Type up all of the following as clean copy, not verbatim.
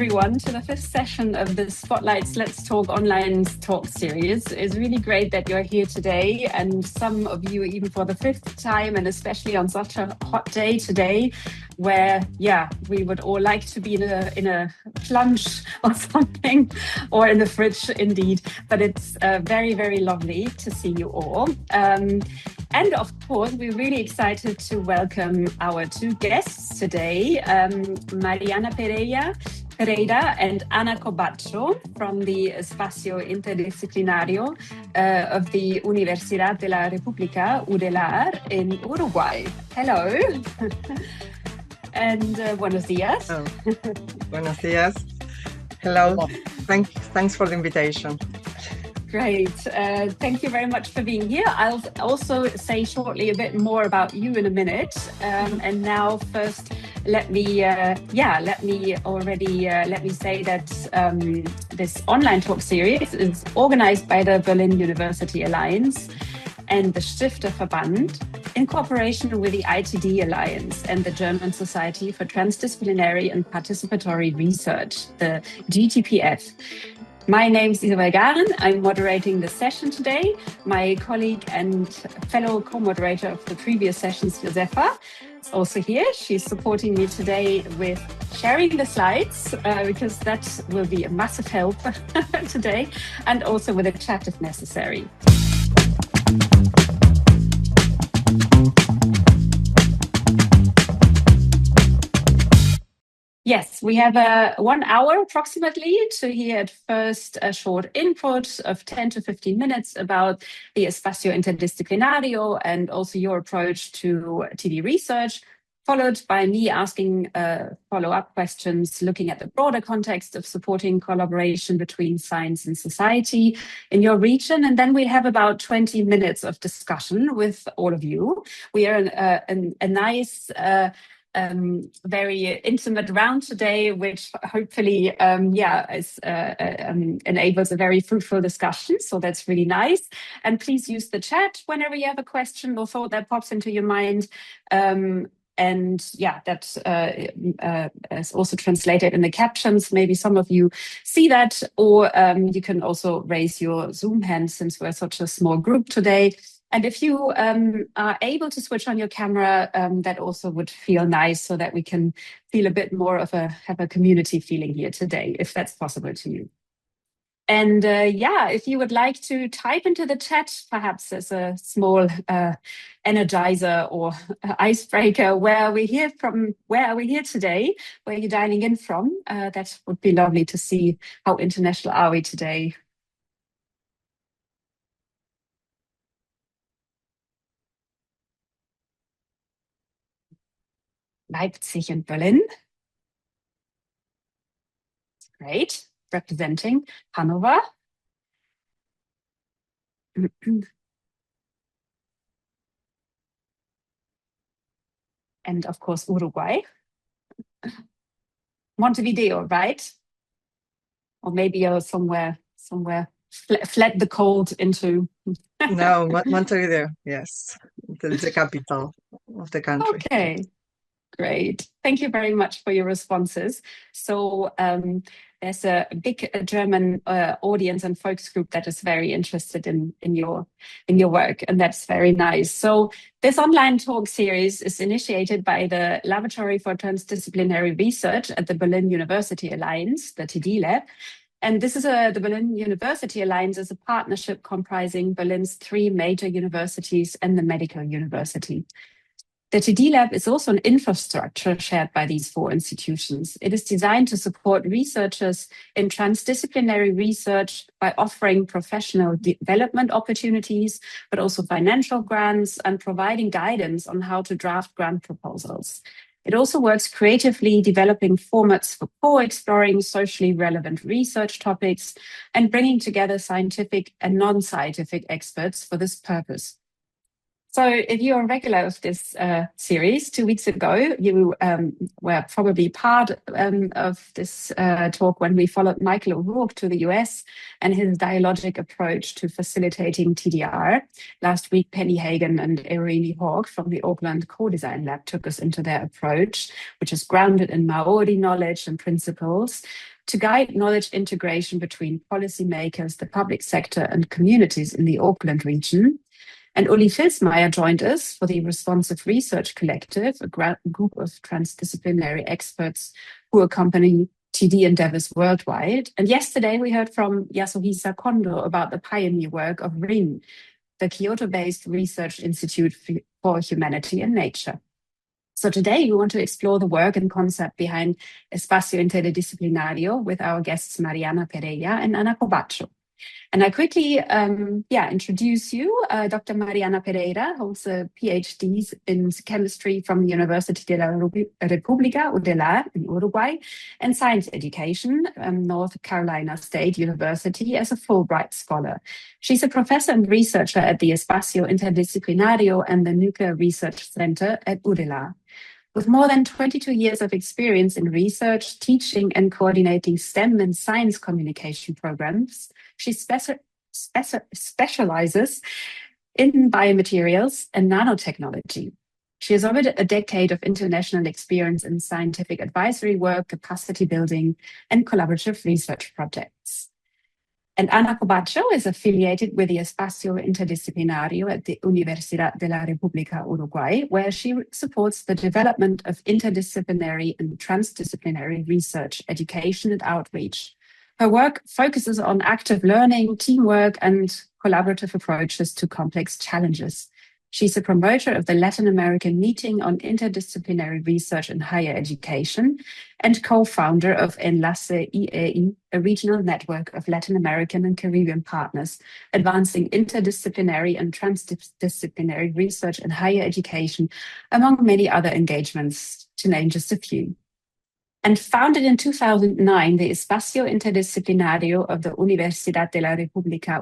everyone to the fifth session of the Spotlights Let's Talk online talk series. It's really great that you're here today, and some of you even for the fifth time, and especially on such a hot day today, where we would all like to be in a plunge or something, or in the fridge indeed. But it's very, very lovely to see you all. And of course, we're really excited to welcome our two guests today, Mariana Pereyra and Ana Corbacho from the Espacio Interdisciplinario of the Universidad de la República, UDELAR, in Uruguay. Hello. And buenos días. Oh, buenos días. Hello. Thanks for the invitation. Great. Thank you very much for being here. I'll also say shortly a bit more about you in a minute. And now first, let me say that this online talk series is organized by the Berlin University Alliance and the Stifterverband in cooperation with the ITD Alliance and the German Society for Transdisciplinary and Participatory Research, the GTPF. My name is Isabel Garen. I'm moderating the session today. My colleague and fellow co-moderator of the previous sessions, Josefa, is also here. She's supporting me today with sharing the slides, because that will be a massive help today, and also with a chat if necessary. Yes, we have 1 hour approximately to hear at first a short input of 10 to 15 minutes about the Espacio Interdisciplinario and also your approach to TD research, followed by me asking follow-up questions looking at the broader context of supporting collaboration between science and society in your region. And then we have about 20 minutes of discussion with all of you. We are a nice very intimate round today, which hopefully enables a very fruitful discussion. So that's really nice. And please use the chat whenever you have a question or thought that pops into your mind. That is also translated in the captions. Maybe some of you see that, or you can also raise your Zoom hand since we're such a small group today. And if you are able to switch on your camera, that also would feel nice, so that we can feel a bit more of have a community feeling here today, if that's possible to you. And if you would like to type into the chat, perhaps as a small energizer or icebreaker, where are we here today, where are you dialing in from? That would be lovely to see. How international are we today? Leipzig and Berlin. Great. Representing Hanover. And of course, Uruguay. Montevideo, right? Or maybe you're somewhere fled the cold into. No, Montevideo, yes. The capital of the country. Okay. Great. Thank you very much for your responses. So there's a big German audience and folks group that is very interested in your work, and that's very nice. So this online talk series is initiated by the Laboratory for Transdisciplinary Research at the Berlin University Alliance, the TD Lab. And this is the Berlin University Alliance is a partnership comprising Berlin's 3 major universities and the medical university. The TD Lab is also an infrastructure shared by these 4 institutions. It is designed to support researchers in transdisciplinary research by offering professional development opportunities, but also financial grants and providing guidance on how to draft grant proposals. It also works creatively, developing formats for co-exploring socially relevant research topics and bringing together scientific and non-scientific experts for this purpose. So if you're a regular of this series, 2 weeks ago, you were probably part of this talk when we followed Michael O'Rourke to the US and his dialogic approach to facilitating TDR. Last week, Penny Hagen and Irene Hawke from the Auckland Co-Design Lab took us into their approach, which is grounded in Maori knowledge and principles, to guide knowledge integration between policymakers, the public sector, and communities in the Auckland region. And Uli Filsmeier joined us for the Responsive Research Collective, a group of transdisciplinary experts who accompany TD endeavors worldwide. And yesterday we heard from Yasuhisa Kondo about the pioneer work of RIN, the Kyoto-based Research Institute for Humanity and Nature. So today we want to explore the work and concept behind Espacio Interdisciplinario with our guests Mariana Pereyra and Ana Corbacho. And I quickly introduce you. Dr. Mariana Pereyra holds a PhD in chemistry from the University de la República, in Uruguay, and science education, North Carolina State University, as a Fulbright scholar. She's a professor and researcher at the Espacio Interdisciplinario and the Nuclear Research Center at UDELA. With more than 22 years of experience in research, teaching, and coordinating STEM and science communication programs, she specializes in biomaterials and nanotechnology. She has over a decade of international experience in scientific advisory work, capacity building, and collaborative research projects. And Ana Corbacho is affiliated with the Espacio Interdisciplinario at the Universidad de la República, Uruguay, where she supports the development of interdisciplinary and transdisciplinary research, education, and outreach. Her work focuses on active learning, teamwork, and collaborative approaches to complex challenges. She's a promoter of the Latin American Meeting on Interdisciplinary Research in Higher Education and co-founder of Enlace IEI, a regional network of Latin American and Caribbean partners advancing interdisciplinary and transdisciplinary research in higher education, among many other engagements, to name just a few. And founded in 2009, the Espacio Interdisciplinario of the Universidad de la República,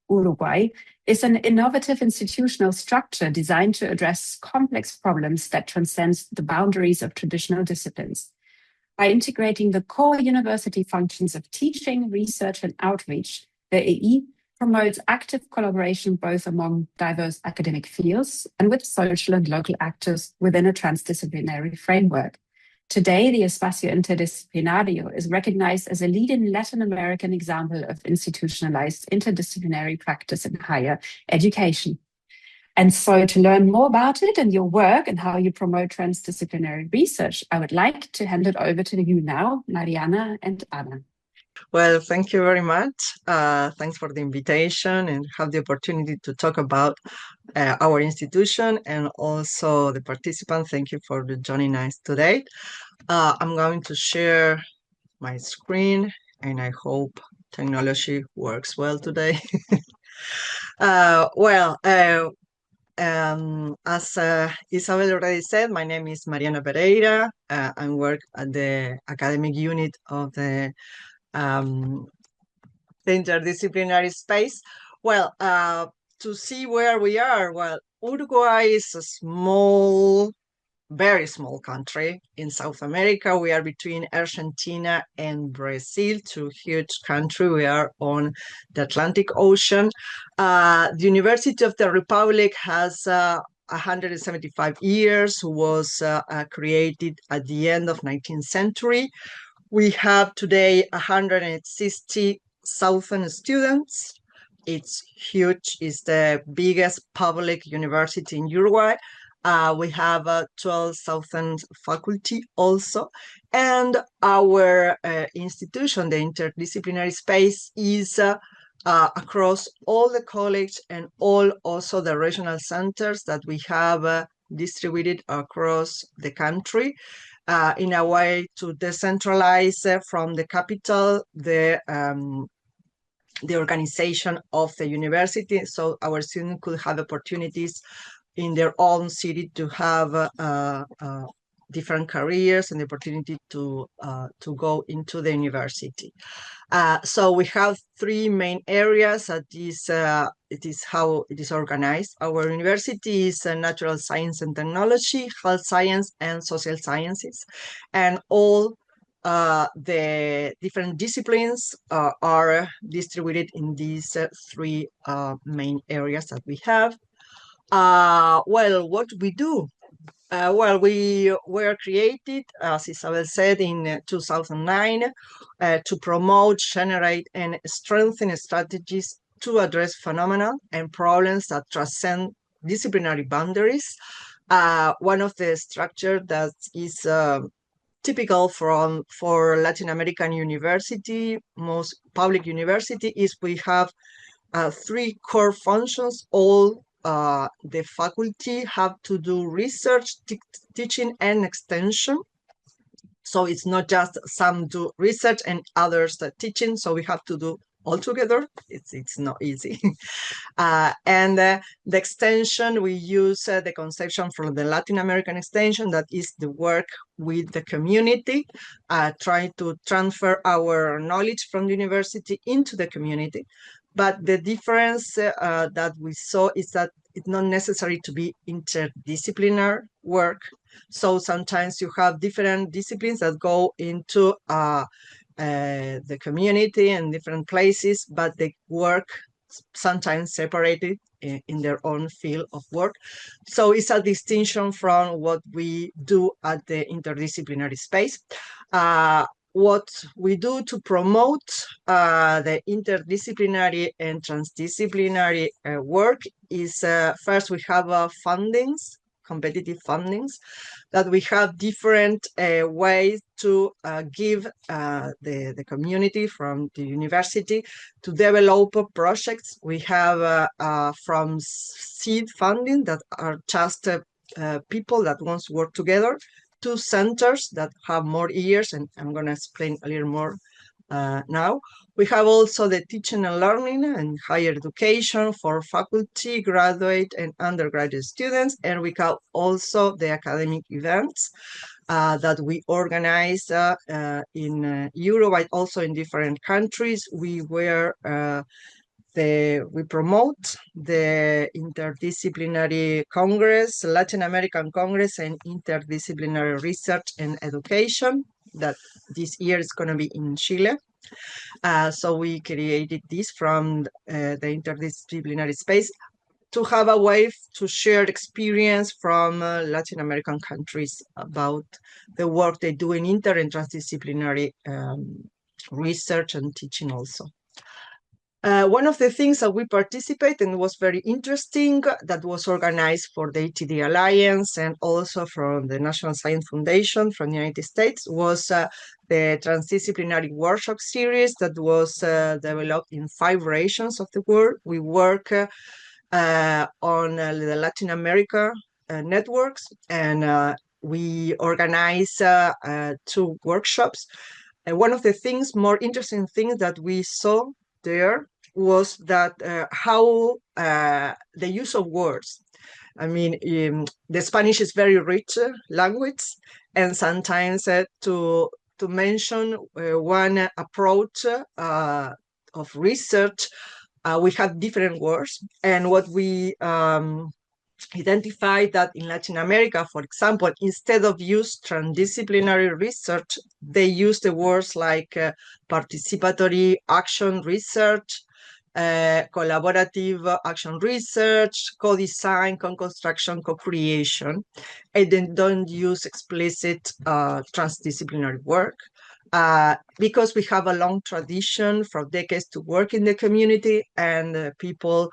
Uruguay, is an innovative institutional structure designed to address complex problems that transcend the boundaries of traditional disciplines. By integrating the core university functions of teaching, research, and outreach, the EI promotes active collaboration both among diverse academic fields and with social and local actors within a transdisciplinary framework. Today, the Espacio Interdisciplinario is recognized as a leading Latin American example of institutionalized interdisciplinary practice in higher education. And so to learn more about it and your work and how you promote transdisciplinary research, I would like to hand it over to you now, Mariana and Ana. Well, thank you very much. Thanks for the invitation and have the opportunity to talk about our institution and also the participants. Thank you for joining us today. I'm going to share my screen and I hope technology works well today. As Isabel already said, my name is Mariana Pereyra. I work at the academic unit of the interdisciplinary space. Well, to see where we are, well, Uruguay is a small, very small country in South America. We are between Argentina and Brazil, two huge countries. We are on the Atlantic Ocean. The University of the Republic has 175 years, was created at the end of 19th century. We have today 160,000 students. It's huge. It's the biggest public university in Uruguay. We have 12,000 faculty also. And our institution, the interdisciplinary space, is across all the college and all also the regional centers that we have distributed across the country. In a way to decentralize from the capital the organization of the university, so our students could have opportunities in their own city to have different careers and the opportunity to go into the university. So we have three main areas. It is how it is organized. Our university is natural science and technology, health science, and social sciences. And all the different disciplines are distributed in these three main areas that we have. Well, what do we do? Well, we were created, as Isabel said, in 2009 to promote, generate, and strengthen strategies to address phenomena and problems that transcend disciplinary boundaries. One of the structures that is typical for Latin American university, most public university, is we have three core functions. All the faculty have to do research, teaching, and extension. So it's not just some do research and others teaching. So we have to do all together. It's not easy. And the extension, we use the conception from the Latin American extension, that is the work with the community, trying to transfer our knowledge from the university into the community. But the difference that we saw is that it's not necessary to be interdisciplinary work. So sometimes you have different disciplines that go into the community and different places, but they work sometimes separated in their own field of work. So it's a distinction from what we do at the interdisciplinary space. What we do to promote the interdisciplinary and transdisciplinary work is first we have fundings, competitive fundings, that we have different ways to give the community from the university to develop projects. We have from seed funding that are just people that want to work together, to centers that have more years, and I'm going to explain a little more now. We have also the teaching and learning and higher education for faculty, graduate, and undergraduate students. And we have also the academic events that we organize in Uruguay, also in different countries. We promote the Interdisciplinary Congress, Latin American Congress, and Interdisciplinary Research and Education, that this year is going to be in Chile. So we created this from the interdisciplinary space to have a way to share experience from Latin American countries about the work they do in inter and transdisciplinary research and teaching also. One of the things that we participate and was very interesting, that was organized for the ETD Alliance and also from the National Science Foundation from the United States, was the Transdisciplinary Workshop Series that was developed in 5 regions of the world. We work on the Latin America networks, and we organize 2 workshops. And one of the things, more interesting things that we saw there was that how the use of words. I mean, the Spanish is very rich language, and sometimes to mention one approach of research, we have different words. And what we identified that in Latin America, for example, instead of use transdisciplinary research, they use the words like participatory action research, collaborative action research, co-design, co-construction, co-creation, and then don't use explicit transdisciplinary work. Because we have a long tradition for decades to work in the community, and people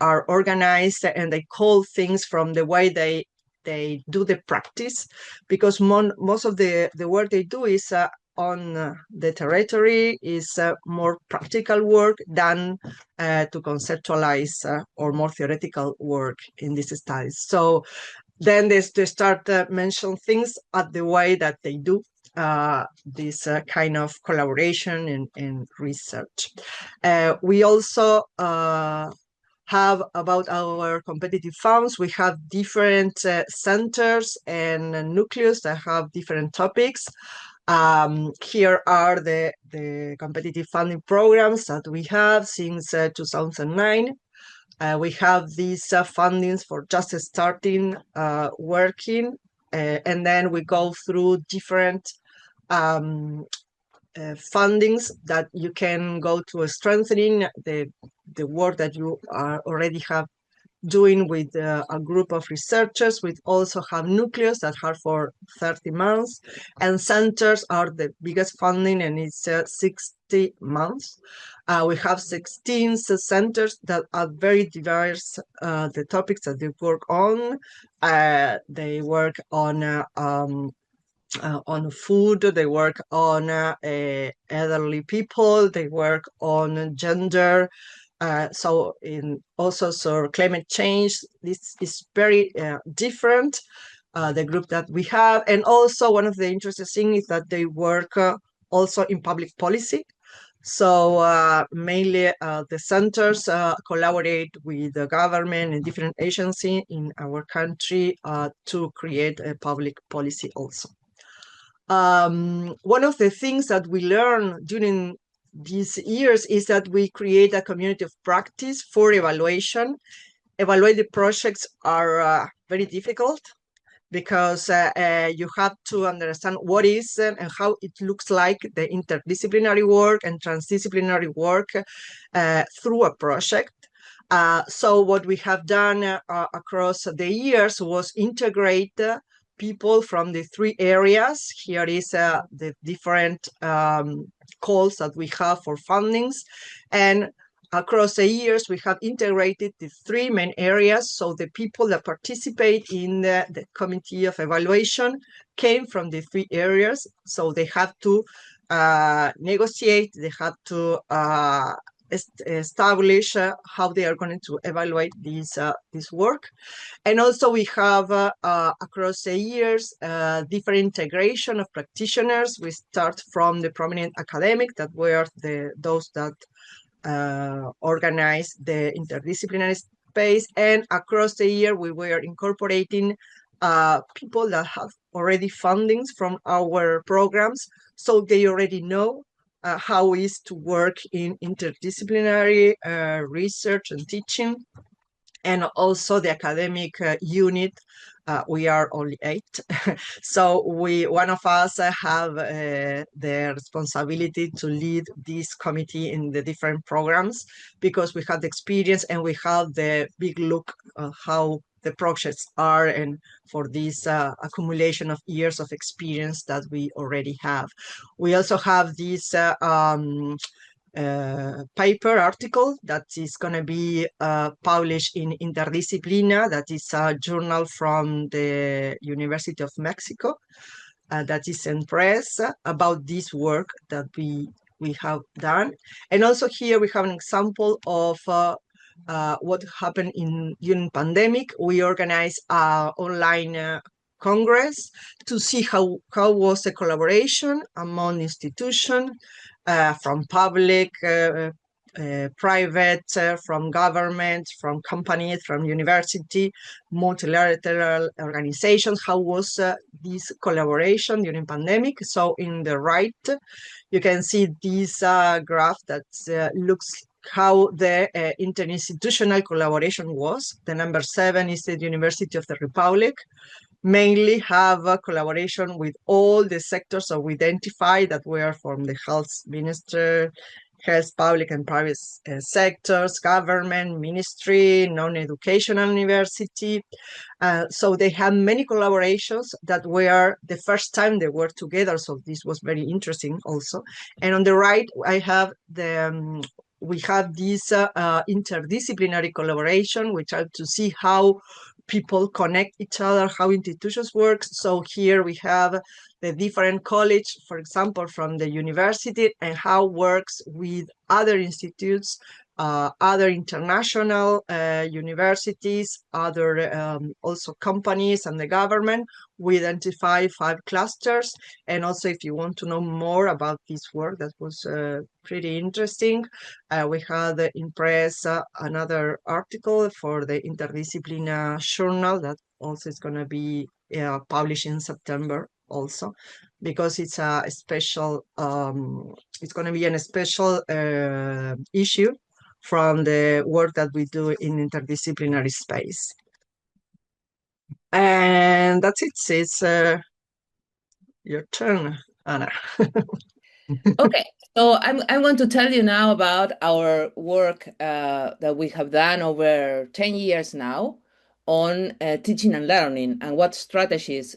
are organized and they call things from the way they do the practice, because most of the work they do is on the territory, is more practical work than to conceptualize or more theoretical work in these studies. So then they start mention things at the way that they do this kind of collaboration and research. We also have about our competitive funds. We have different centers and nucleus that have different topics. Here are the competitive funding programs that we have since 2009. We have these fundings for just starting working, and then we go through different fundings that you can go to strengthening the work that you already have doing with a group of researchers. We also have nucleus that are for 30 months, and centers are the biggest funding, and it's 60 months. We have 16 centers that are very diverse, the topics that they work on. They work on food, they work on elderly people, they work on gender, so climate change. This is very different, the group that we have. And also one of the interesting things is that they work also in public policy. So mainly the centers collaborate with the government and different agencies in our country to create a public policy also. One of the things that we learn during these years is that we create a community of practice for evaluation. Evaluated projects are very difficult because you have to understand what is and how it looks like the interdisciplinary work and transdisciplinary work through a project. So what we have done across the years was integrate people from the three areas. Here is the different calls that we have for fundings. And across the years, we have integrated the three main areas. So the people that participate in the committee of evaluation came from the three areas. So they have to negotiate, they have to establish how they are going to evaluate this work. And also we have across the years different integration of practitioners. We start from the prominent academic that were those that organize the interdisciplinary space, and across the year we were incorporating people that have already fundings from our programs, so they already know how it is to work in interdisciplinary research and teaching. And also the academic unit, we are only 8. So one of us have the responsibility to lead this committee in the different programs, because we have the experience and we have the big look at how the projects are, and for this accumulation of years of experience that we already have. We also have this paper article that is going to be published in Interdisciplina, that is a journal from the University of Mexico that is in press about this work that we have done. And also here we have an example of what happened during pandemic. We organized an online congress to see how was the collaboration among institutions, from public, private, from government, from companies, from university, multilateral organizations. How was this collaboration during pandemic? So in the right, you can see this graph that looks how the interinstitutional collaboration was. The number 7 is the University of the Republic. Mainly have a collaboration with all the sectors that we identify that were from the health minister, health, public and private sectors, government, ministry, non-educational university. So they have many collaborations that were the first time they were together. So this was very interesting also. And on the right, I have we have this interdisciplinary collaboration, which are to see how people connect each other, how institutions work. So here we have the different college, for example, from the university, and how works with other institutes, other international universities, other also companies and the government. We identify 5 clusters. And also, if you want to know more about this work, that was pretty interesting. We had in press another article for the Interdisciplinary journal that also is going to be published in September also, because it's a special, it's going to be a special issue from the work that we do in interdisciplinary space. And that's it. It's your turn, Anna. Okay, so I'm going to tell you now about our work that we have done over 10 years now on teaching and learning and what strategies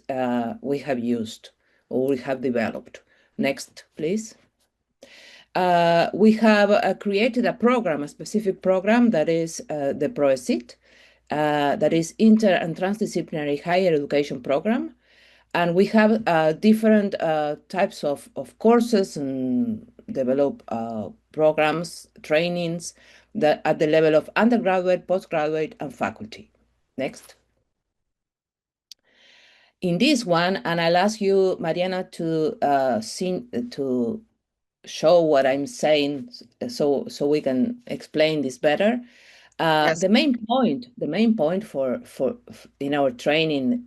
we have used or we have developed. Next, please. We have created a program, a specific program that is the PROESIT, that is Inter and Transdisciplinary Higher Education Program. And we have different types of courses and develop programs, trainings that at the level of undergraduate, postgraduate, and faculty. Next. In this one, and I'll ask you, Mariana, to show what I'm saying so we can explain this better. Yes. The main point for in our training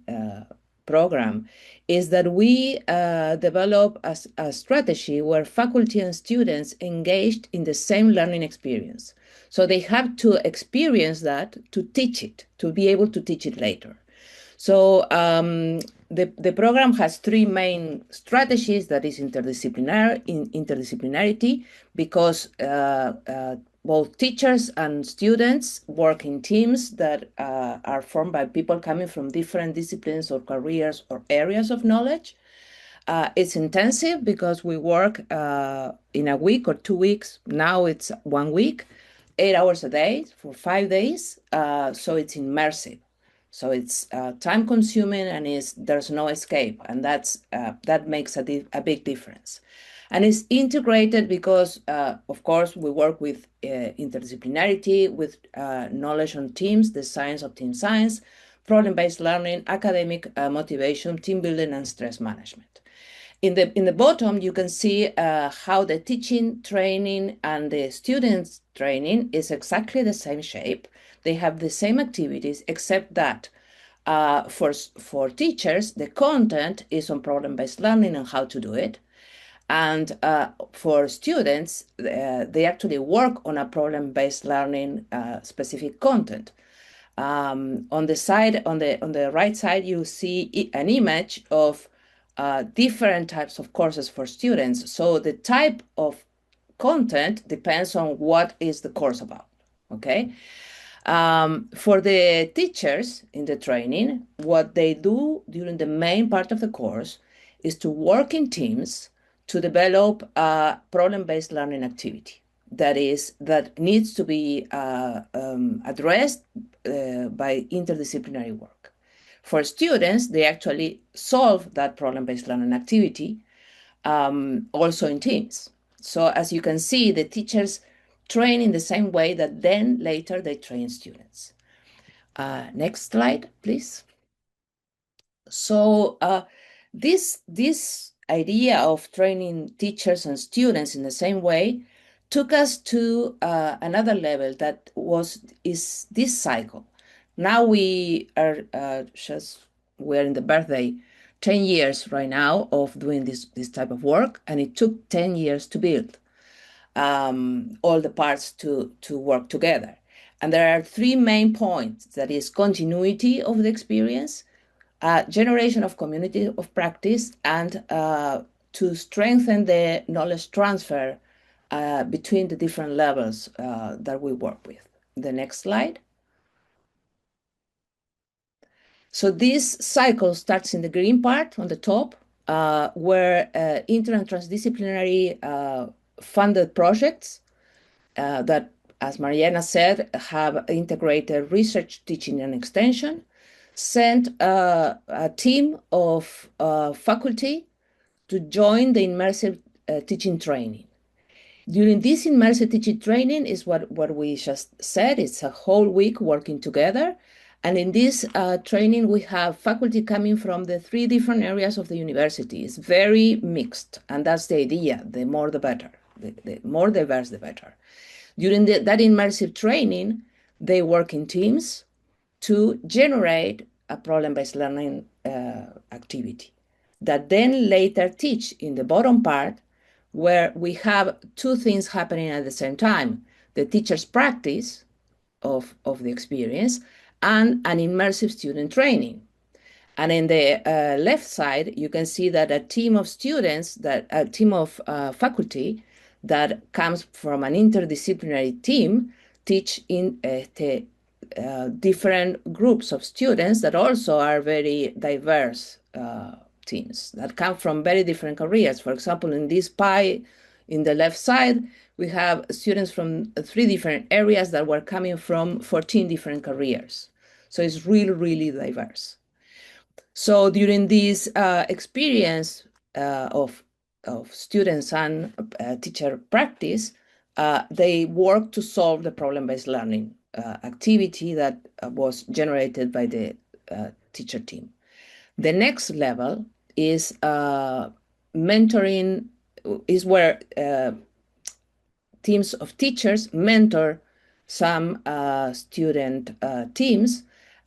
program is that we develop a strategy where faculty and students engaged in the same learning experience. So they have to experience that to teach it, to be able to teach it later. So the program has three main strategies. That is interdisciplinarity, because both teachers and students work in teams that are formed by people coming from different disciplines or careers or areas of knowledge. It's intensive because we work in a week or 2 weeks. Now it's 1 week, 8 hours a day for 5 days. So it's immersive. So it's time consuming and there's no escape. And that makes a big difference. And it's integrated because, of course, we work with interdisciplinarity, with knowledge on teams, the science of team science, problem-based learning, academic motivation, team building, and stress management. In the bottom, you can see how the teaching, training, and the students' training is exactly the same shape. They have the same activities, except that for teachers, the content is on problem-based learning and how to do it. And for students, they actually work on a problem-based learning specific content. On the right side, you see an image of different types of courses for students. So the type of content depends on what is the course about, okay? For the teachers in the training, what they do during the main part of the course is to work in teams to develop a problem-based learning activity that needs to be addressed by interdisciplinary work. For students, they actually solve that problem-based learning activity also in teams. So as you can see, the teachers train in the same way that then later they train students. Next slide, please. So this idea of training teachers and students in the same way took us to another level that is this cycle. Now we are we're in the birthday 10 years right now of doing this type of work, and it took 10 years to build all the parts to work together. And there are three main points. That is continuity of the experience, generation of community of practice, and to strengthen the knowledge transfer between the different levels that we work with. The next slide. So this cycle starts in the green part on the top, where inter and transdisciplinary funded projects that, as Mariana said, have integrated research, teaching, and extension, sent a team of faculty to join the immersive teaching training. During this immersive teaching training is what we just said. It's a whole week working together. And in this training, we have faculty coming from the 3 different areas of the university. It's very mixed, and that's the idea. The more, the better. The more diverse, the better. During that immersive training, they work in teams to generate a problem-based learning activity that then later teach in the bottom part, where we have 2 things happening at the same time: the teacher's practice of the experience and an immersive student training. And in the left side, you can see that a team of students, a team of faculty that comes from an interdisciplinary team teach in different groups of students that also are very diverse teams that come from very different careers. For example, in this pie in the left side, we have students from 3 different areas that were coming from 14 different careers. So it's really, really diverse. So during this experience of students and teacher practice, they work to solve the problem-based learning activity that was generated by the teacher team. The next level is mentoring, is where teams of teachers mentor some student teams.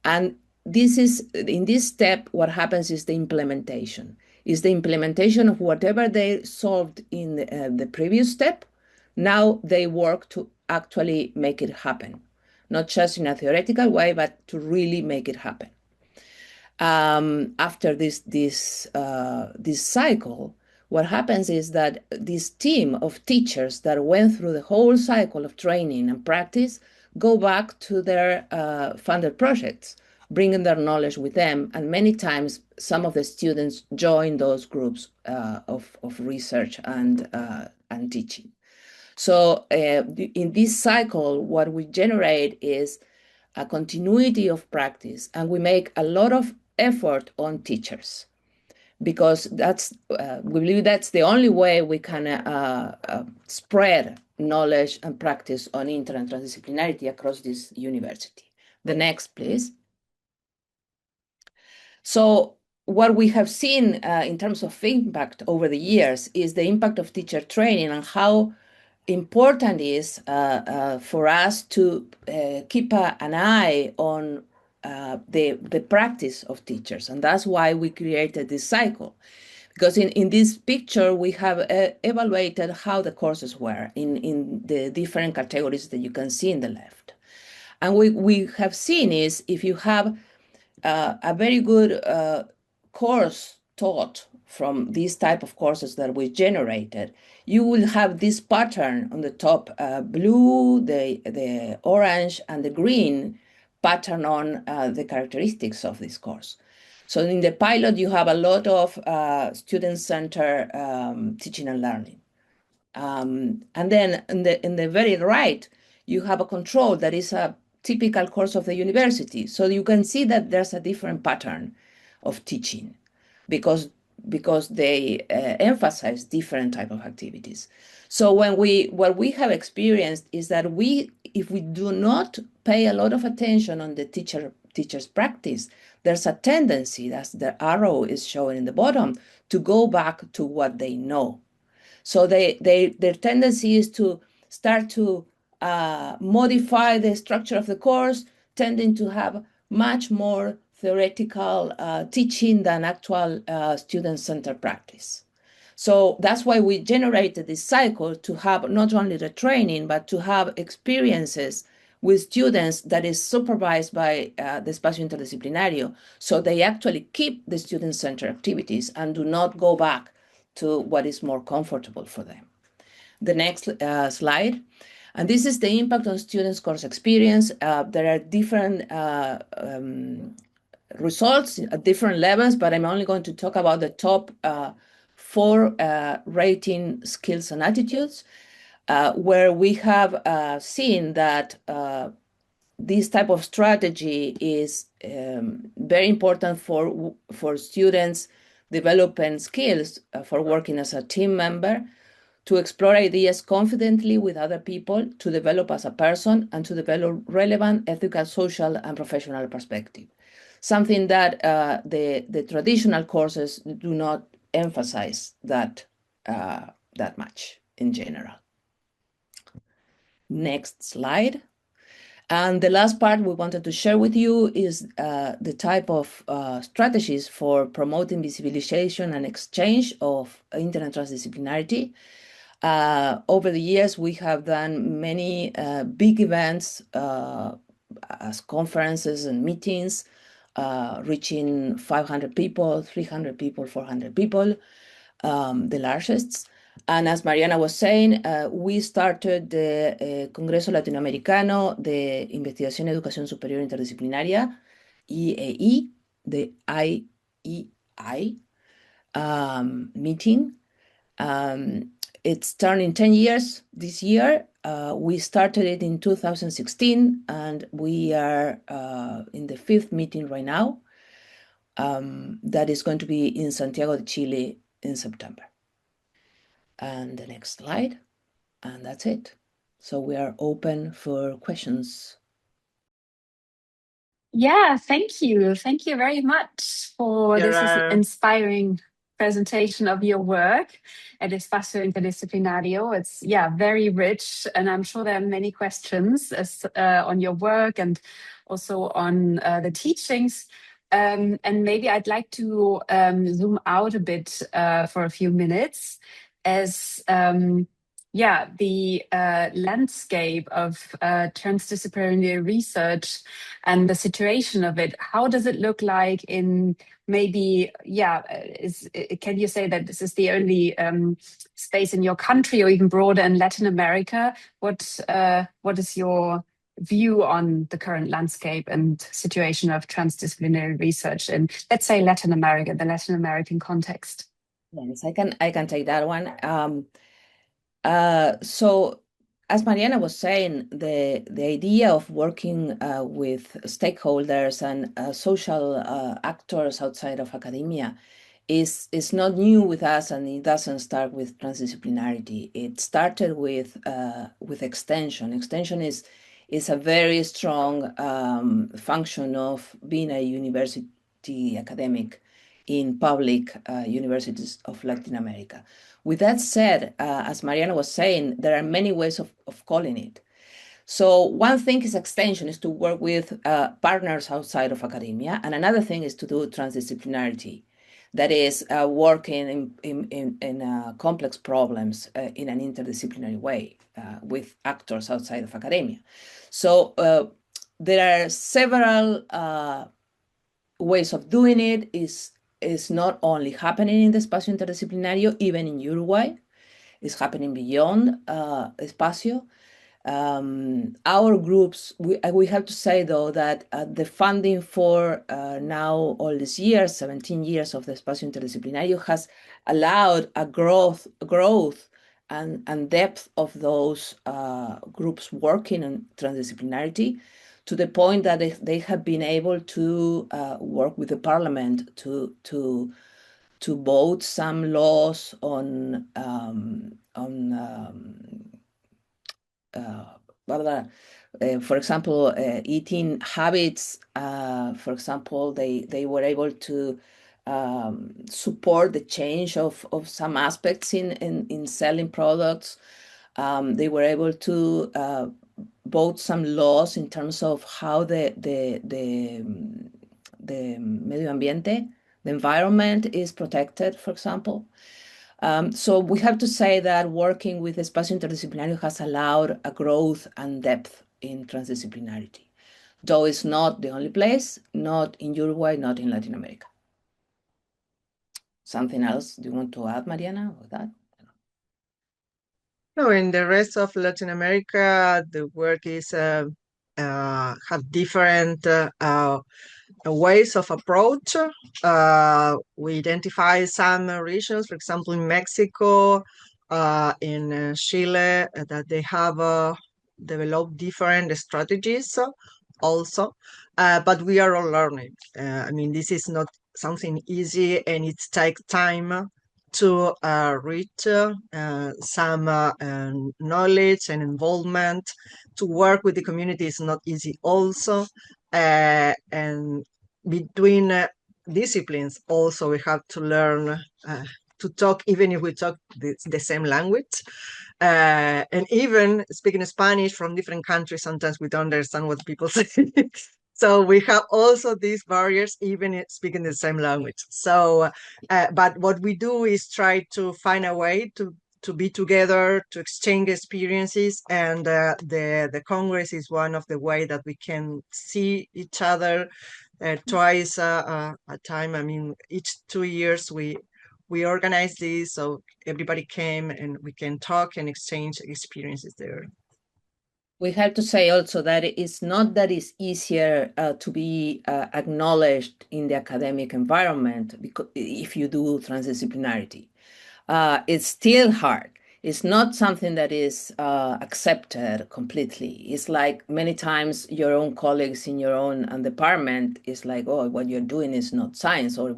And this is, in this step, what happens is the implementation. Is the implementation of whatever they solved in the previous step. Now they work to actually make it happen. Not just in a theoretical way, but to really make it happen. After this cycle, what happens is that this team of teachers that went through the whole cycle of training and practice go back to their funded projects, bringing their knowledge with them. And many times, some of the students join those groups of research and teaching. So in this cycle, what we generate is a continuity of practice, and we make a lot of effort on teachers, because that's we believe that's the only way we can spread knowledge and practice on inter and transdisciplinarity across this university. The next, please. So what we have seen in terms of impact over the years is the impact of teacher training and how important is for us to keep an eye on the practice of teachers. And that's why we created this cycle. Because in this picture, we have evaluated how the courses were in the different categories that you can see in the left. And we have seen is if you have a very good course taught from these type of courses that we generated, you will have this pattern on the top, blue, the orange, and the green pattern on the characteristics of this course. So in the pilot, you have a lot of student-centered teaching and learning. And then in the very right, you have a control that is a typical course of the university. So you can see that there's a different pattern of teaching because they emphasize different type of activities. So what we have experienced is that if we do not pay a lot of attention on the teacher's practice, there's a tendency, as the arrow is showing in the bottom, to go back to what they know. So their tendency is to start to modify the structure of the course, tending to have much more theoretical teaching than actual student-centered practice. So that's why we generated this cycle to have not only the training, but to have experiences with students that is supervised by the Espacio Interdisciplinario. So they actually keep the student-centered activities and do not go back to what is more comfortable for them. The next slide. And this is the impact on students' course experience. There are different results at different levels, but I'm only going to talk about the top 4 rating skills and attitudes, where we have seen that this type of strategy is very important for students developing skills for working as a team member, to explore ideas confidently with other people, to develop as a person, and to develop relevant ethical, social, and professional perspective. Something that the traditional courses do not emphasize that much in general. Next slide. And the last part we wanted to share with you is the type of strategies for promoting visibilization and exchange of inter and transdisciplinarity. Over the years, we have done many big events as conferences and meetings reaching 500 people, 300 people, 400 people, the largest. And as Mariana was saying, we started the Congreso Latinoamericano de Investigación y Educación Superior Interdisciplinaria, IEI, the IEI meeting. It's turning 10 years this year. We started it in 2016, and we are in the 5th meeting right now. That is going to be in Santiago de Chile in September. And the next slide, and that's it. So we are open for questions. Yeah, thank you. Thank you very much for this inspiring presentation of your work at Espacio Interdisciplinario. It's, very rich, and I'm sure there are many questions on your work and also on the teachings. And maybe I'd like to zoom out a bit for a few minutes as the landscape of transdisciplinary research and the situation of it. How does it look like in maybe, can you say that this is the only space in your country or even broader in Latin America? What is your view on the current landscape and situation of transdisciplinary research in, let's say, Latin America, the Latin American context? Yes, I can take that one. So, as Mariana was saying, the idea of working with stakeholders and social actors outside of academia is not new with us, and it doesn't start with transdisciplinarity. It started with extension. Extension is a very strong function of being a university academic in public universities of Latin America. With that said, as Mariana was saying, there are many ways of calling it. So one thing is extension, is to work with partners outside of academia, and another thing is to do transdisciplinarity. That is working in complex problems in an interdisciplinary way with actors outside of academia. So there are several ways of doing it. Is not only happening in the Espacio Interdisciplinario, even in Uruguay. It's happening beyond Espacio. Our groups, we have to say, though, that the funding for now all these years, 17 years of the Espacio Interdisciplinario, has allowed a growth and depth of those groups working on transdisciplinarity, to the point that they have been able to work with the parliament to vote some laws on for example, eating habits. For example, they were able to support the change of some aspects in selling products. They were able to vote some laws in terms of how the medio ambiente, the environment, is protected, for example. So we have to say that working with Espacio Interdisciplinario has allowed a growth and depth in transdisciplinarity, though it's not the only place, not in Uruguay, not in Latin America. Something else do you want to add, Mariana, with that? No, in the rest of Latin America, the work is have different ways of approach. We identify some regions, for example, in Mexico, in Chile, that they have developed different strategies also, but we are all learning. I mean, this is not something easy, and it takes time to reach some knowledge and involvement. To work with the community is not easy also, and between disciplines also we have to learn to talk, even if we talk the same language, and even speaking Spanish from different countries, sometimes we don't understand what people say. So we have also these barriers, even speaking the same language. So, but what we do is try to find a way be together, to exchange experiences, and the Congress is one of the way that we can see each other twice a time. I mean, each 2 years we organize this, so everybody came and we can talk and exchange experiences there. We have to say also that it's not that it's easier to be acknowledged in the academic environment because if you do transdisciplinarity. It's still hard. It's not something that is accepted completely. It's like many times your own colleagues in your own department is like, oh, what you're doing is not science, or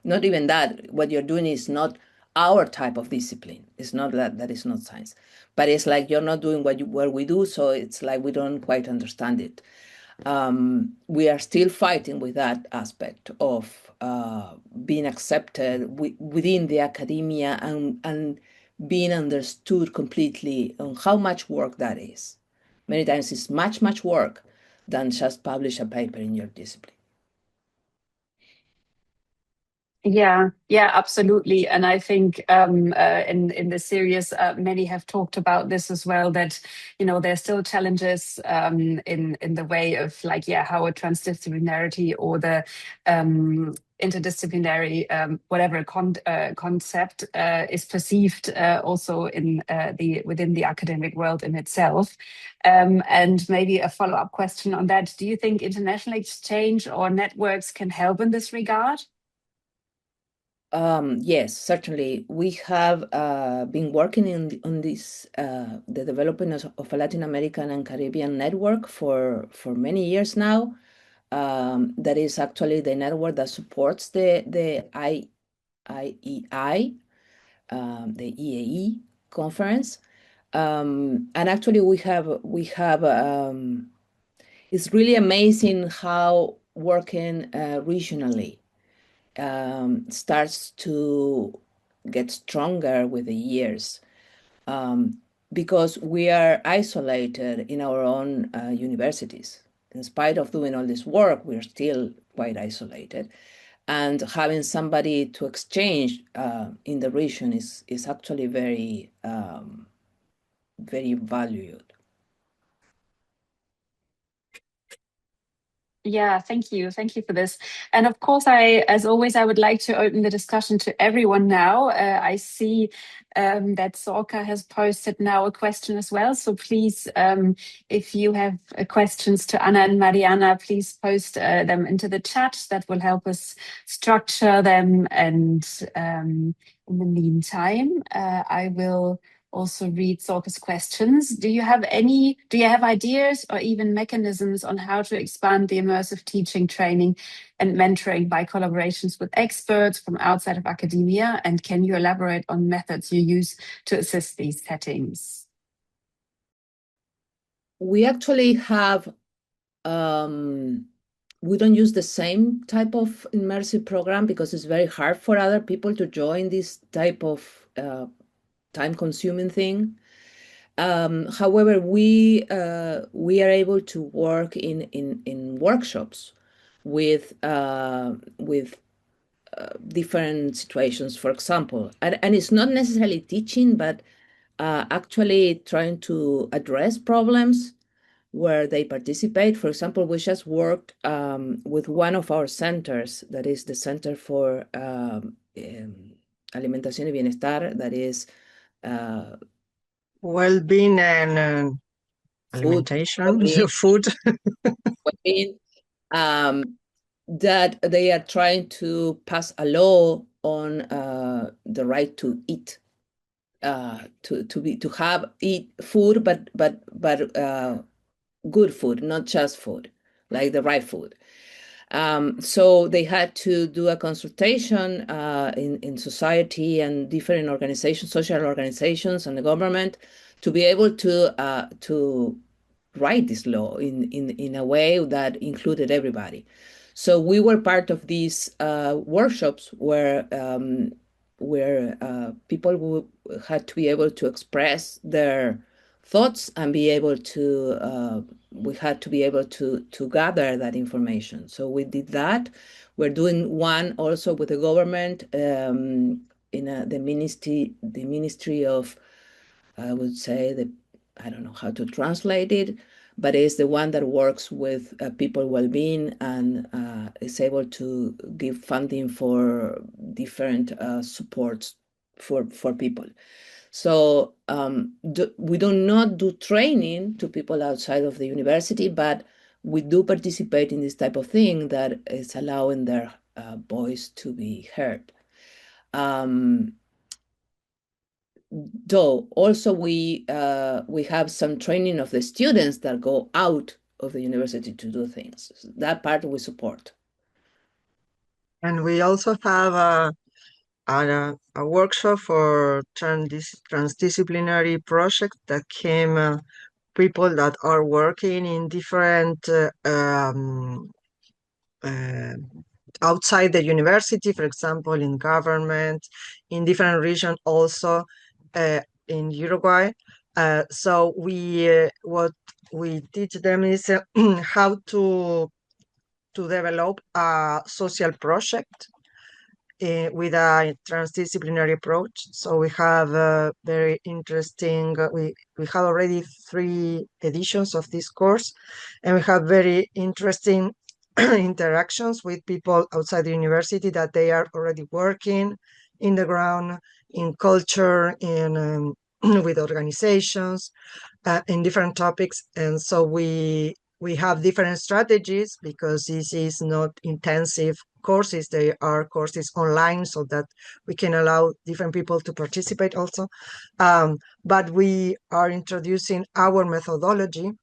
not even that. What you're doing is not our type of discipline. It's not that is not science, but it's like you're not doing what we do. So it's like we don't quite understand it. We are still fighting with that aspect of being accepted within the academia and being understood completely on how much work that is. Many times it's much work than just publish a paper in your discipline. Yeah, absolutely. And I think in the series, many have talked about this as well, that, there's still challenges in the way of how a transdisciplinarity or the interdisciplinary, whatever concept is perceived also within the academic world in itself. And maybe a follow-up question on that. Do you think international exchange or networks can help in this regard? Yes, certainly. We have been working on this, the development of a Latin American and Caribbean network for many years now. That is actually the network that supports the IEI, the EAE conference. And actually we have it's really amazing how working regionally starts to get stronger with the years, because we are isolated in our own universities. In spite of doing all this work, we're still quite isolated. And having somebody to exchange in the region is actually very, very valued. Yeah, thank you. Thank you for this. And of course, as always, I would like to open the discussion to everyone now. I see that Sorka has posted now a question as well. So please, if you have questions to Anna and Mariana, please post them into the chat. That will help us structure them. And in the meantime, I will also read Sorka's questions. Do you have ideas or even mechanisms on how to expand the immersive teaching, training, and mentoring by collaborations with experts from outside of academia? And can you elaborate on methods you use to assist these settings? We actually have, we don't use the same type of immersive program because it's very hard for other people to join this type of time-consuming thing. However, we are able to work in workshops with different situations, for example, and it's not necessarily teaching, but actually trying to address problems where they participate. For example, we just worked with one of our centers, that is the Center for Alimentación y Bienestar, that is well-being and alimentation, food. Well-being, that they are trying to pass a law on the right to eat, to eat food, but good food, not just food, like the right food. So they had to do a consultation in society and different organizations, social organizations, and the government to be able to write this law in a way that included everybody. So we were part of these workshops where people had to be able to express their thoughts and be able to we had to be able to gather that information. So we did that. We're doing one also with the government the ministry of, I would say, I don't know how to translate it, but it's the one that works with people well-being and is able to give funding for different supports for people. So we do not do training to people outside of the university, but we do participate in this type of thing that is allowing their voice to be heard. Though also we have some training of the students that go out of the university to do things. That part we support. And we also have a workshop for transdisciplinary project that came people that are working in different outside the university, for example, in government, in different regions also in Uruguay. So what we teach them is how to develop a social project with a transdisciplinary approach. So we have very interesting, we have already 3 editions of this course, and we have very interesting interactions with people outside the university that they are already working in the ground, in culture, in with organizations, in different topics. And so we have different strategies because this is not intensive courses. They are courses online so that we can allow different people to participate also. But we are introducing our methodology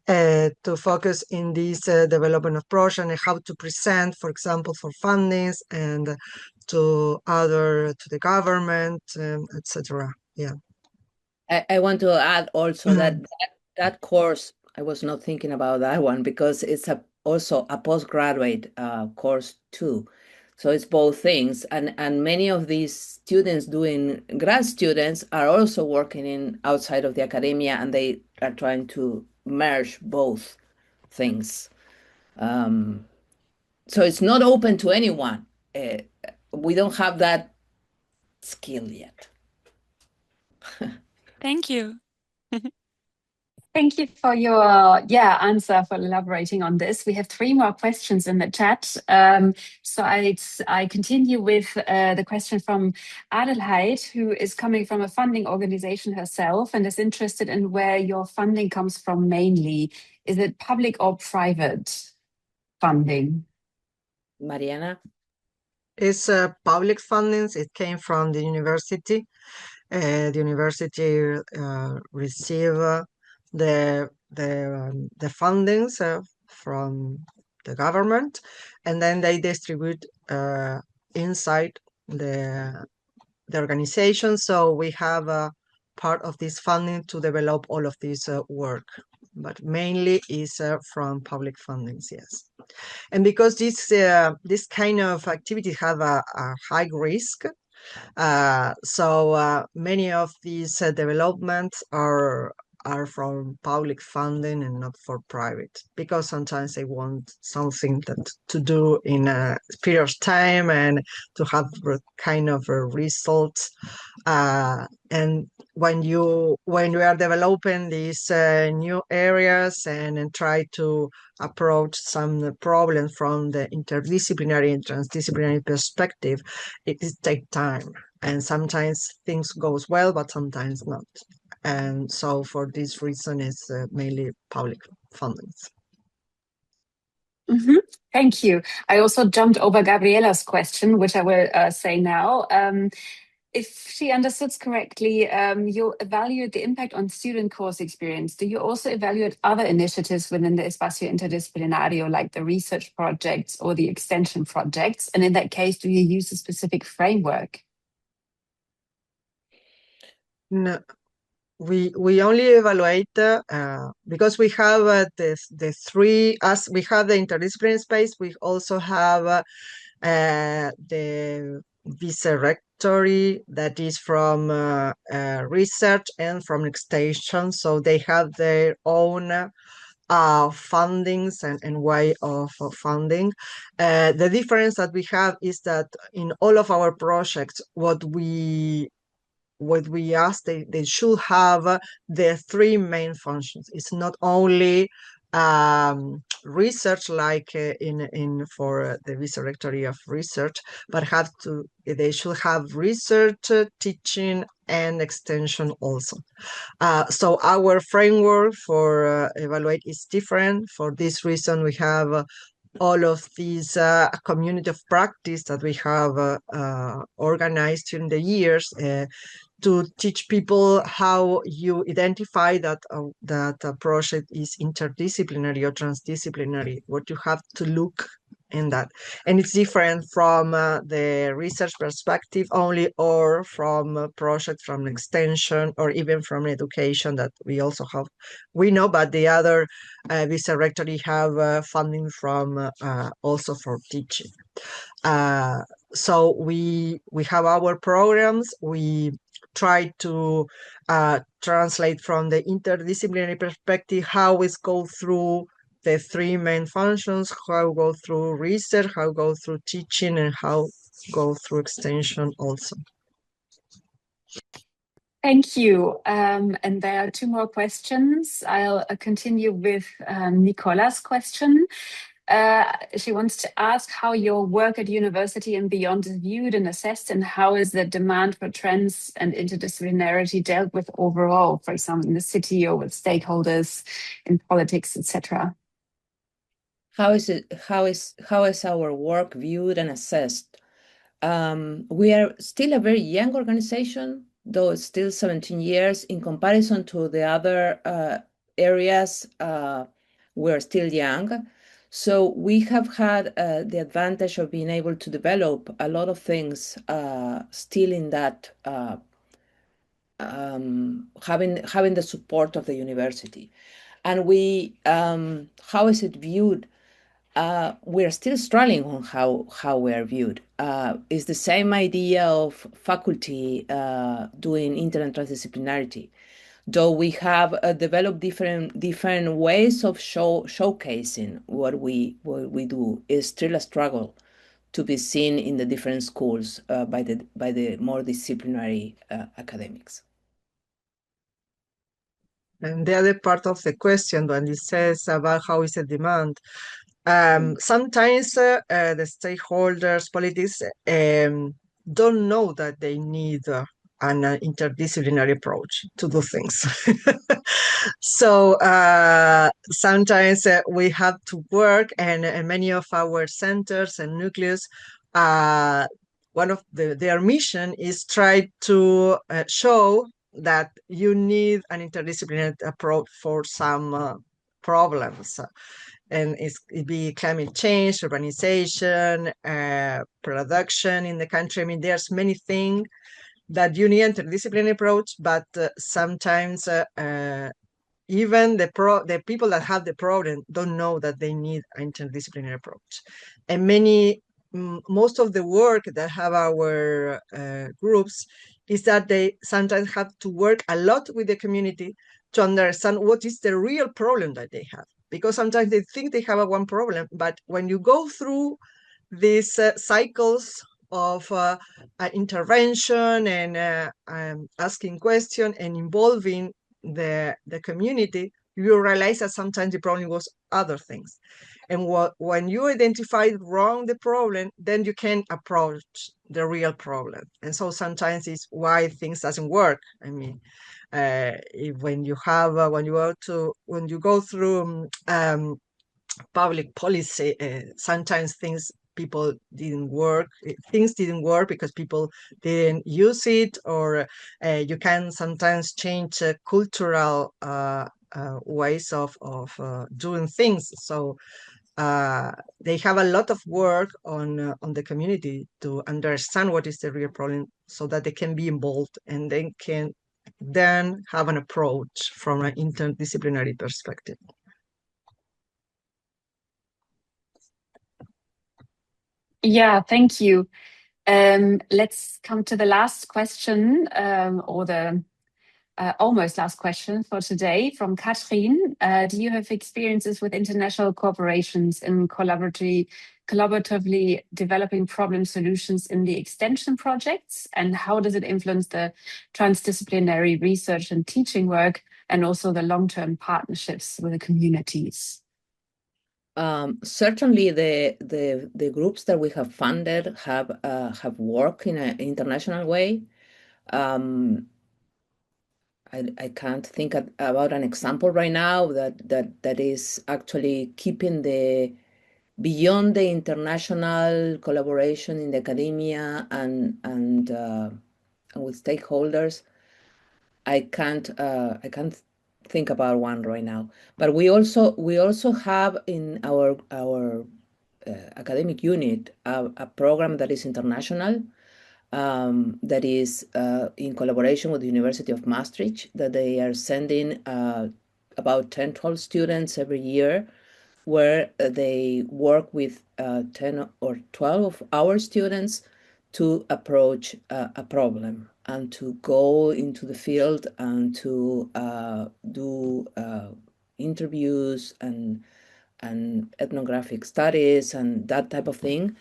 to focus in this development of project and how to present, for example, for fundings and to the government, etc. Yeah. I want to add also that course, I was not thinking about that one because it's also a postgraduate course too. So it's both things. And many of these students doing grad students are also working outside of the academia, and they are trying to merge both things. So it's not open to anyone. We don't have that skill yet. Thank you. Thank you for your answer, for elaborating on this. We have 3 more questions in the chat. So I continue with the question from Adelheid, who is coming from a funding organization herself and is interested in where your funding comes from mainly. Is it public or private funding? Mariana? It's public fundings. It came from the university. The university receive the fundings from the government, and then they distribute inside the organization. So we have a part of this funding to develop all of this work, but mainly is from public fundings, yes. And because this kind of activities have a high risk, so many of these developments are from public funding and not for private, because sometimes they want something to do in a period of time and to have kind of results. And when you are developing these new areas and try to approach some problems from the interdisciplinary and transdisciplinary perspective, it takes time, and sometimes things goes well, but sometimes not. And so for this reason, it's mainly public fundings. Mm-hmm. Thank you. I also jumped over Gabriela's question, which I will say now. If she understood correctly, you evaluate the impact on student course experience. Do you also evaluate other initiatives within the Espacio Interdisciplinario, like the research projects or the extension projects? And in that case, do you use a specific framework? No, we only evaluate because we have the 3, as we have the interdisciplinary space, we also have the vice-rectory that is from research and from extension. So they have their own fundings and way of funding. The difference that we have is that in all of our projects, what we ask, they should have the three main functions. It's not only research like in for the Vice-Rectory of Research, but they should have research, teaching, and extension also. So our framework for evaluate is different. For this reason, we have all of these community of practice that we have organized during the years to teach people how you identify that a project is interdisciplinary or transdisciplinary, what you have to look in that. And it's different from the research perspective only, or from a project from extension, or even from education that we also have. We know, but the other Vice-Rectory have funding from also for teaching. So we have our programs. We try to translate from the interdisciplinary perspective how it go through the three main functions, how go through research, how go through teaching, and how go through extension also. Thank you. And there are two more questions. I'll continue with Nicola's question. She wants to ask how your work at university and beyond is viewed and assessed, and how is the demand for trans and interdisciplinarity dealt with overall, for example, in the city or with stakeholders in politics, etc. How is our work viewed and assessed? We are still a very young organization, though it's still 17 years. In comparison to the other areas, we're still young. So we have had the advantage of being able to develop a lot of things still in that, having the support of the university. And how is it viewed? We're still struggling on how we are viewed. It's the same idea of faculty doing inter and transdisciplinarity. Though we have developed different ways of showcasing what we do, is still a struggle to be seen in the different schools by the more disciplinary academics. And the other part of the question, when it says about how is the demand, sometimes the stakeholders, politics, don't know that they need an interdisciplinary approach to do things. So sometimes we have to work, and many of our centers and nucleus, one of their mission is try to show that you need an interdisciplinary approach for some problems. And it be climate change, urbanization, production in the country. I mean, there's many things that you need interdisciplinary approach, but sometimes even the people that have the problem don't know that they need an interdisciplinary approach. And most of the work that have our groups is that they sometimes have to work a lot with the community to understand what is the real problem that they have. Because sometimes they think they have one problem, but when you go through these cycles of intervention and asking questions and involving the community, you realize that sometimes the problem was other things. And when you identify wrong the problem, then you can approach the real problem. And so sometimes it's why things doesn't work. I mean, when you go through public policy, sometimes things didn't work because people didn't use it, or you can sometimes change cultural ways of doing things. So they have a lot of work on the community to understand what is the real problem, so that they can be involved and they can then have an approach from an interdisciplinary perspective. Yeah, thank you. Let's come to the last question, or the almost last question for today from Katrin. Do you have experiences with international cooperations in collaboratively developing problem solutions in the extension projects? And how does it influence the transdisciplinary research and teaching work, and also the long-term partnerships with the communities? Certainly, the groups that we have funded have worked in an international way. I can't think about an example right now that is actually keeping beyond the international collaboration in the academia and with stakeholders. I can't think about one right now. But we also have in our academic unit a program that is international. That is in collaboration with the University of Maastricht, that they are sending about 10-12 students every year, where they work with 10 or 12 of our students to approach a problem and to go into the field and to do interviews and ethnographic studies and that type of thing.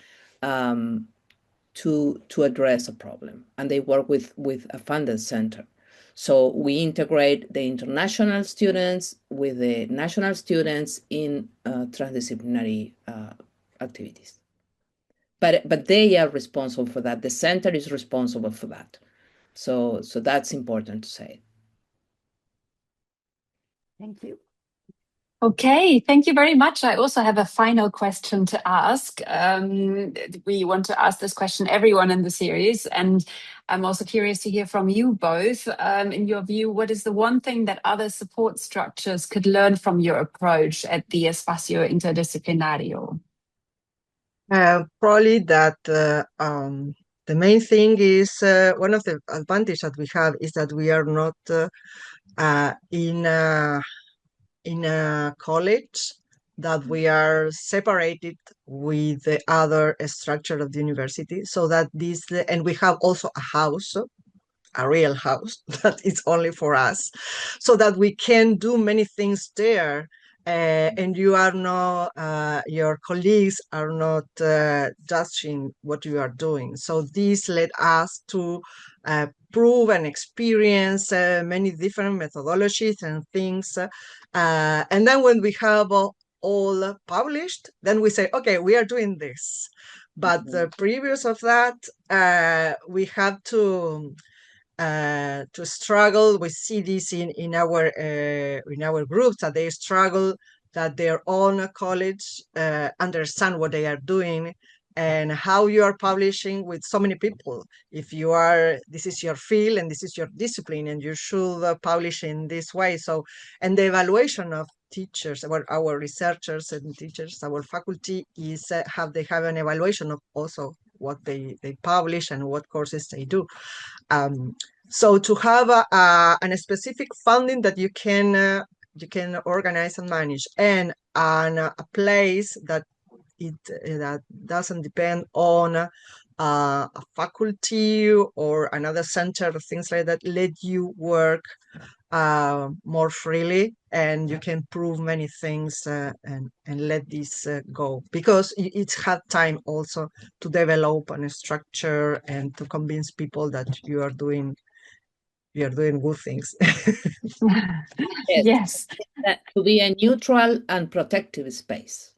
To address a problem, and they work with a funded center. So we integrate the international students with the national students in transdisciplinary activities. But they are responsible for that. The center is responsible for that. So that's important to say. Thank you. Okay, thank you very much. I also have a final question to ask. We want to ask this question everyone in the series, and I'm also curious to hear from you both. In your view, what is the one thing that other support structures could learn from your approach at the Espacio Interdisciplinario? Probably that the main thing is one of the advantages that we have is that we are not in a college, that we are separated with the other structure of the university, so that and we have also a house, a real house that is only for us, so that we can do many things there. And you are not, your colleagues are not judging what you are doing. So this led us to prove and experience many different methodologies and things. And then when we have all published, then we say, okay, we are doing this. But previous of that, we have to struggle. We see this in our groups, that they struggle, that their own college understand what they are doing and how you are publishing with so many people. If you are, this is your field and this is your discipline, and you should publish in this way. So, and the evaluation of teachers, our researchers and teachers, our faculty is they have an evaluation of also what they publish and what courses they do. So to have a specific funding that you can organize and manage, and a place that that doesn't depend on a faculty or another center, things like that, let you work more freely, and you can prove many things and let this go, because it's had time also to develop a structure and to convince people that you are doing good things. Yes. To be a neutral and protective space.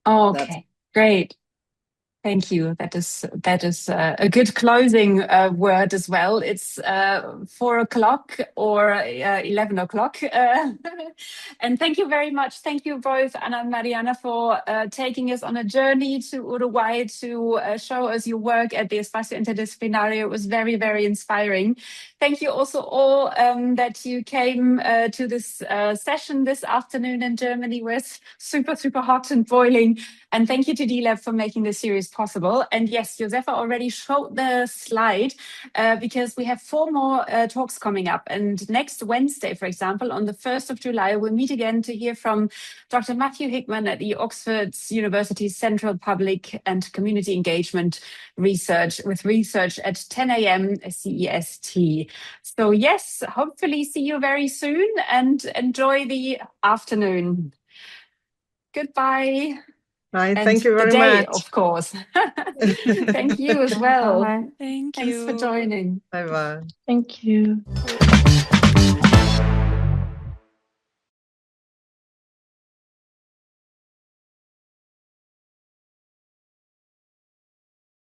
Okay, great. Thank you. That is a good closing word as well. It's 4 o'clock or 11 o'clock. And thank you very much. Thank you both, Ana and Mariana, for taking us on a journey to Uruguay to show us your work at the Espacio Interdisciplinario. It was very, very inspiring. Thank you also all that you came to this session this afternoon in Germany, where it's super, super hot and boiling. And thank you to D-Lab for making this series possible. And yes, Josefa already showed the slide because we have 4 more talks coming up. And next Wednesday, for example, on the 1st of July, we'll meet again to hear from Dr. Matthew Hickman at the Oxford University's Central Public and Community Engagement Research with research at 10 a.m. CEST. So yes, hopefully see you very soon and enjoy the afternoon. Goodbye. Right, And thank you very the day, much. of course. Thank you as well. Thank Thanks you. for joining. Bye-bye. Thank you.